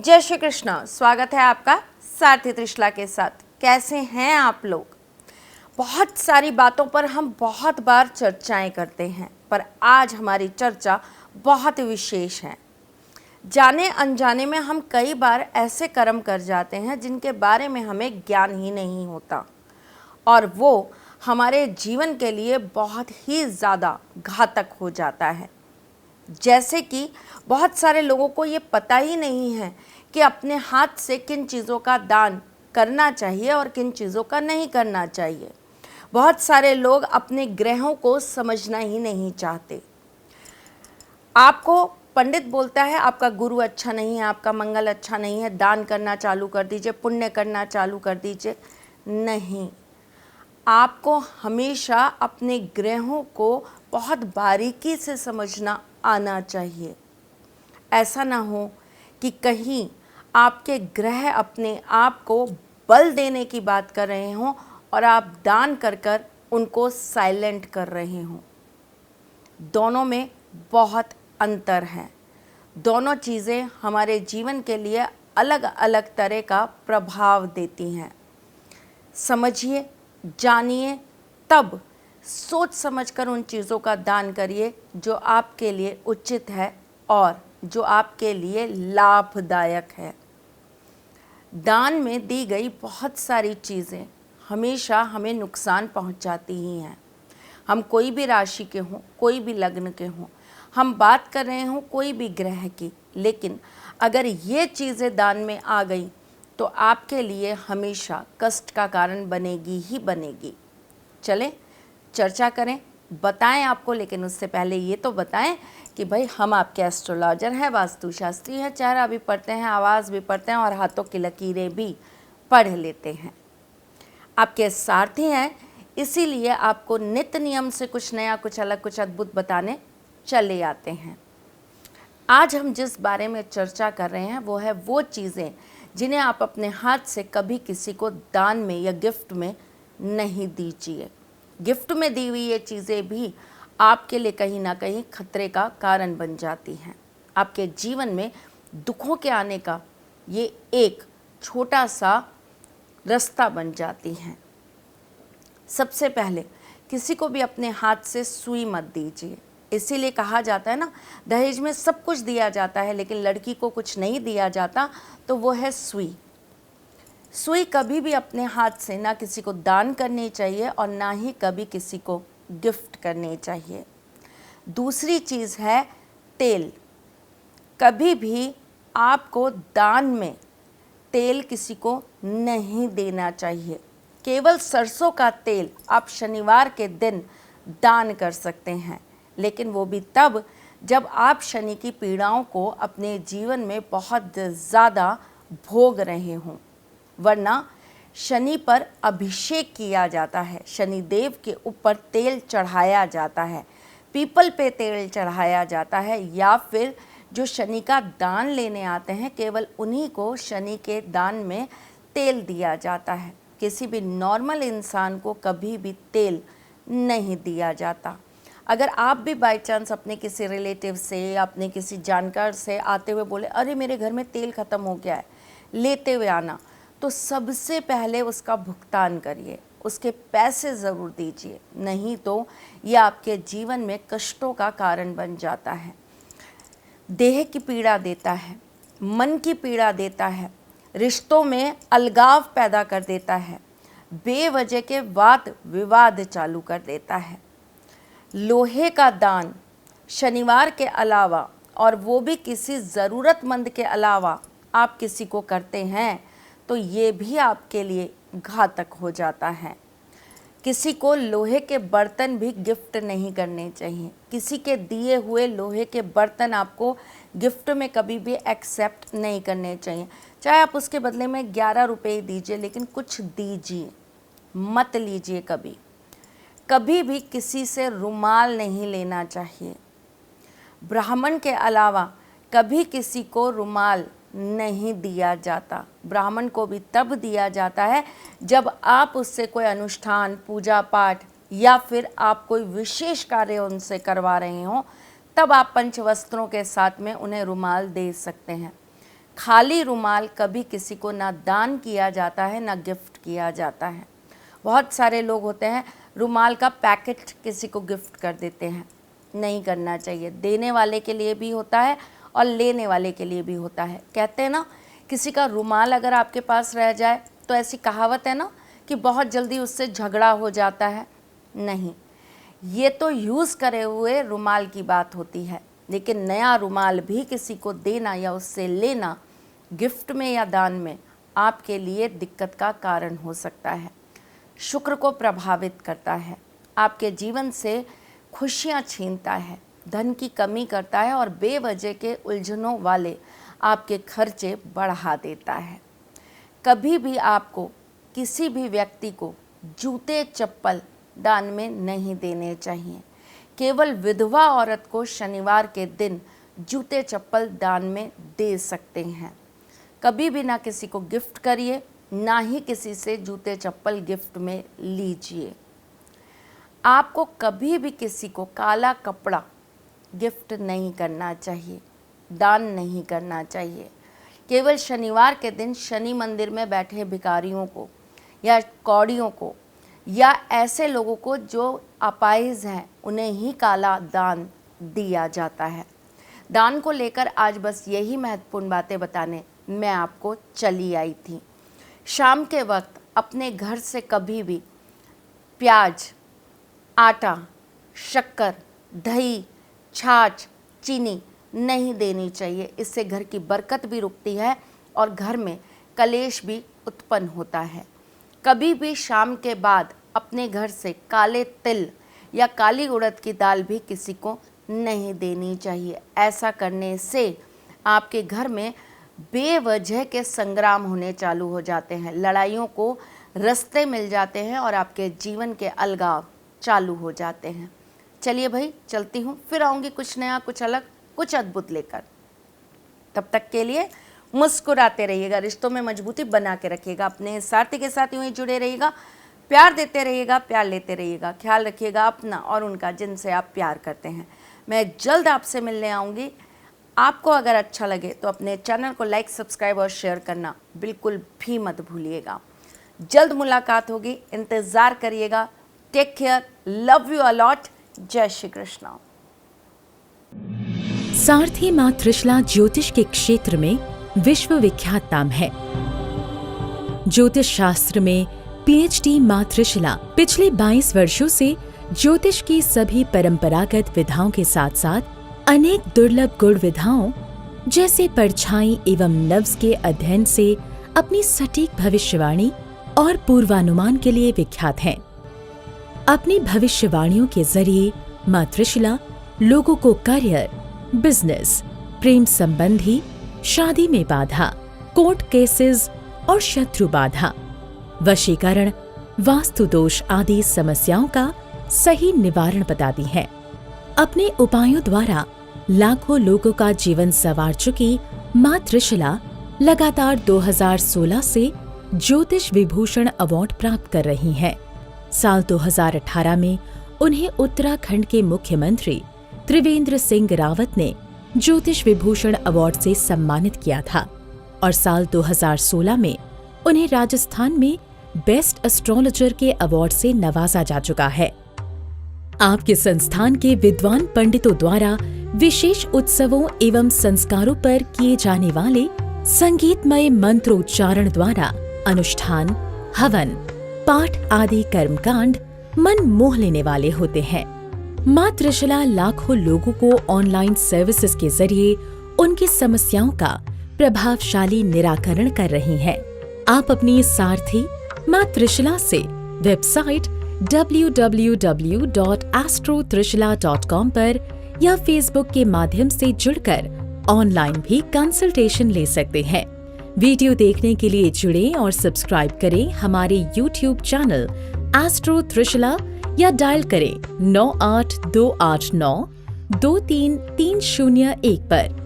जय श्री कृष्ण। स्वागत है आपका सारथी त्रिशला के साथ। कैसे हैं आप लोग? बहुत सारी बातों पर हम बहुत बार चर्चाएं करते हैं, पर आज हमारी चर्चा बहुत विशेष है। जाने अनजाने में हम कई बार ऐसे कर्म कर जाते हैं जिनके बारे में हमें ज्ञान ही नहीं होता, और वो हमारे जीवन के लिए बहुत ही ज़्यादा घातक हो जाता है। जैसे कि बहुत सारे लोगों को ये पता ही नहीं है कि अपने हाथ से किन चीज़ों का दान करना चाहिए और किन चीज़ों का नहीं करना चाहिए। बहुत सारे लोग अपने ग्रहों को समझना ही नहीं चाहते। आपको पंडित बोलता है आपका गुरु अच्छा नहीं है, आपका मंगल अच्छा नहीं है, दान करना चालू कर दीजिए, पुण्य करना चालू कर दीजिए। नहीं, आपको हमेशा अपने ग्रहों को बहुत बारीकी से समझना आना चाहिए। ऐसा ना हो कि कहीं आपके ग्रह अपने आप को बल देने की बात कर रहे हों और आप दान कर कर उनको साइलेंट कर रहे हों। दोनों में बहुत अंतर है। दोनों चीज़ें हमारे जीवन के लिए अलग अलग तरह का प्रभाव देती हैं। समझिए, जानिए, तब सोच समझकर उन चीज़ों का दान करिए जो आपके लिए उचित है और जो आपके लिए लाभदायक है। दान में दी गई बहुत सारी चीज़ें हमेशा हमें नुकसान पहुंचाती ही हैं। हम कोई भी राशि के हों, कोई भी लग्न के हों, हम बात कर रहे हों कोई भी ग्रह की, लेकिन अगर ये चीज़ें दान में आ गई तो आपके लिए हमेशा कष्ट का कारण बनेगी ही बनेगी। चलें चर्चा करें, बताएं आपको, लेकिन उससे पहले ये तो बताएं कि भाई हम आपके एस्ट्रोलॉजर हैं, वास्तुशास्त्री हैं, चेहरा भी पढ़ते हैं, आवाज़ भी पढ़ते हैं और हाथों की लकीरें भी पढ़ लेते हैं। आपके सारथी हैं, इसीलिए आपको नित्य नियम से कुछ नया, कुछ अलग, कुछ अद्भुत बताने चले आते हैं। आज हम जिस बारे में चर्चा कर रहे हैं वो है वो चीज़ें जिन्हें आप अपने हाथ से कभी किसी को दान में या गिफ्ट में नहीं दीजिए। गिफ्ट में दी हुई ये चीज़ें भी आपके लिए कहीं ना कहीं खतरे का कारण बन जाती हैं। आपके जीवन में दुखों के आने का ये एक छोटा सा रास्ता बन जाती हैं। सबसे पहले किसी को भी अपने हाथ से सुई मत दीजिए। इसीलिए कहा जाता है ना, दहेज में सब कुछ दिया जाता है लेकिन लड़की को कुछ नहीं दिया जाता, तो वो है सुई। सुई कभी भी अपने हाथ से ना किसी को दान करनी चाहिए और ना ही कभी किसी को गिफ्ट करनी चाहिए। दूसरी चीज़ है तेल। कभी भी आपको दान में तेल किसी को नहीं देना चाहिए। केवल सरसों का तेल आप शनिवार के दिन दान कर सकते हैं, लेकिन वो भी तब जब आप शनि की पीड़ाओं को अपने जीवन में बहुत ज़्यादा भोग रहे हों, वरना शनि पर अभिषेक किया जाता है, शनि देव के ऊपर तेल चढ़ाया जाता है, पीपल पे तेल चढ़ाया जाता है, या फिर जो शनि का दान लेने आते हैं केवल उन्हीं को शनि के दान में तेल दिया जाता है। किसी भी नॉर्मल इंसान को कभी भी तेल नहीं दिया जाता। अगर आप भी बाय चांस अपने किसी रिलेटिव से, अपने किसी जानकार से आते हुए बोले अरे मेरे घर में तेल ख़त्म हो गया है, लेते हुए आना, तो सबसे पहले उसका भुगतान करिए, उसके पैसे ज़रूर दीजिए, नहीं तो ये आपके जीवन में कष्टों का कारण बन जाता है। देह की पीड़ा देता है, मन की पीड़ा देता है, रिश्तों में अलगाव पैदा कर देता है, बेवजह के वाद विवाद चालू कर देता है। लोहे का दान शनिवार के अलावा, और वो भी किसी ज़रूरतमंद के अलावा, आप किसी को करते हैं तो ये भी आपके लिए घातक हो जाता है। किसी को लोहे के बर्तन भी गिफ्ट नहीं करने चाहिए। किसी के दिए हुए लोहे के बर्तन आपको गिफ्ट में कभी भी एक्सेप्ट नहीं करने चाहिए। चाहे आप उसके बदले में 11 रुपये दीजिए, लेकिन कुछ दीजिए, मत लीजिए। कभी कभी भी किसी से रुमाल नहीं लेना चाहिए। ब्राह्मण के अलावा कभी किसी को रुमाल नहीं दिया जाता। ब्राह्मण को भी तब दिया जाता है जब आप उससे कोई अनुष्ठान, पूजा पाठ या फिर आप कोई विशेष कार्य उनसे करवा रहे हों, तब आप पंचवस्त्रों के साथ में उन्हें रुमाल दे सकते हैं। खाली रुमाल कभी किसी को ना दान किया जाता है ना गिफ्ट किया जाता है। बहुत सारे लोग होते हैं रुमाल का पैकेट किसी को गिफ्ट कर देते हैं, नहीं करना चाहिए। देने वाले के लिए भी होता है और लेने वाले के लिए भी होता है। कहते हैं ना, किसी का रुमाल अगर आपके पास रह जाए तो ऐसी कहावत है ना कि बहुत जल्दी उससे झगड़ा हो जाता है। नहीं, ये तो यूज़ करे हुए रुमाल की बात होती है, लेकिन नया रुमाल भी किसी को देना या उससे लेना गिफ्ट में या दान में आपके लिए दिक्कत का कारण हो सकता है। शुक्र को प्रभावित करता है, आपके जीवन से खुशियाँ छीनता है, धन की कमी करता है और बेवजह के उलझनों वाले आपके खर्चे बढ़ा देता है। कभी भी आपको किसी भी व्यक्ति को जूते चप्पल दान में नहीं देने चाहिए। केवल विधवा औरत को शनिवार के दिन जूते चप्पल दान में दे सकते हैं। कभी भी ना किसी को गिफ्ट करिए, ना ही किसी से जूते चप्पल गिफ्ट में लीजिए। आपको कभी भी किसी को काला कपड़ा गिफ्ट नहीं करना चाहिए, दान नहीं करना चाहिए। केवल शनिवार के दिन शनि मंदिर में बैठे भिखारियों को या कौड़ियों को या ऐसे लोगों को जो अपाहिज हैं, उन्हें ही काला दान दिया जाता है। दान को लेकर आज बस यही महत्वपूर्ण बातें बताने मैं आपको चली आई थी। शाम के वक्त अपने घर से कभी भी प्याज, आटा, शक्कर, दही, छाछ, चीनी नहीं देनी चाहिए। इससे घर की बरकत भी रुकती है और घर में कलेश भी उत्पन्न होता है। कभी भी शाम के बाद अपने घर से काले तिल या काली उड़द की दाल भी किसी को नहीं देनी चाहिए। ऐसा करने से आपके घर में बेवजह के संग्राम होने चालू हो जाते हैं, लड़ाइयों को रास्ते मिल जाते हैं और आपके जीवन के अलगाव चालू हो जाते हैं। चलिए भाई, चलती हूँ, फिर आऊँगी कुछ नया, कुछ अलग, कुछ अद्भुत लेकर। तब तक के लिए मुस्कुराते रहिएगा, रिश्तों में मजबूती बना के रखिएगा, अपने साथी के साथ यूँ ही जुड़े रहिएगा, प्यार देते रहिएगा, प्यार लेते रहिएगा। ख्याल रखिएगा अपना और उनका जिनसे आप प्यार करते हैं। मैं जल्द आपसे मिलने आऊँगी। आपको अगर अच्छा लगे तो अपने चैनल को लाइक, सब्सक्राइब और शेयर करना बिल्कुल भी मत भूलिएगा। जल्द मुलाकात होगी, इंतज़ार करिएगा। Take care, love you a lot. जय श्री कृष्ण। सारथी मां त्रिशला ज्योतिष के क्षेत्र में विश्व विख्यात नाम है। ज्योतिष शास्त्र में पीएचडी मां त्रिशला पिछले 22 वर्षों से ज्योतिष की सभी परंपरागत विधाओं के साथ साथ अनेक दुर्लभ गुण विधाओं जैसे परछाई एवं नव्स के अध्ययन से अपनी सटीक भविष्यवाणी और पूर्वानुमान के लिए विख्यात हैं। अपनी भविष्यवाणियों के जरिए मां त्रिशला लोगों को करियर, बिजनेस, प्रेम संबंधी, शादी में बाधा, कोर्ट केसेस और शत्रु बाधा, वशीकरण, वास्तु दोष आदि समस्याओं का सही निवारण बताती हैं। अपने उपायों द्वारा लाखों लोगों का जीवन संवार चुकी मां त्रिशला लगातार 2016 से ज्योतिष विभूषण अवार्ड प्राप्त कर रही हैं। साल 2018 में उन्हें उत्तराखंड के मुख्यमंत्री त्रिवेंद्र सिंह रावत ने ज्योतिष विभूषण अवार्ड से सम्मानित किया था और साल 2016 में उन्हें राजस्थान में बेस्ट एस्ट्रोलॉजर के अवार्ड से नवाजा जा चुका है। आपके संस्थान के विद्वान पंडितों द्वारा विशेष उत्सवों एवं संस्कारों पर किए जाने वाले संगीतमय मंत्रोच्चारण द्वारा अनुष्ठान, हवन, पाठ आदि कर्मकांड मन मोह लेने वाले होते हैं। मां त्रिशला लाखों लोगों को ऑनलाइन सर्विसेज के जरिए उनकी समस्याओं का प्रभावशाली निराकरण कर रही हैं। आप अपनी सारथी मां त्रिशला से वेबसाइट www.astrotrishla.com पर या फेसबुक के माध्यम से जुड़कर ऑनलाइन भी कंसल्टेशन ले सकते हैं। वीडियो देखने के लिए जुड़ें और सब्सक्राइब करें हमारे YouTube चैनल एस्ट्रो त्रिशला या डायल करें 9828923301 पर।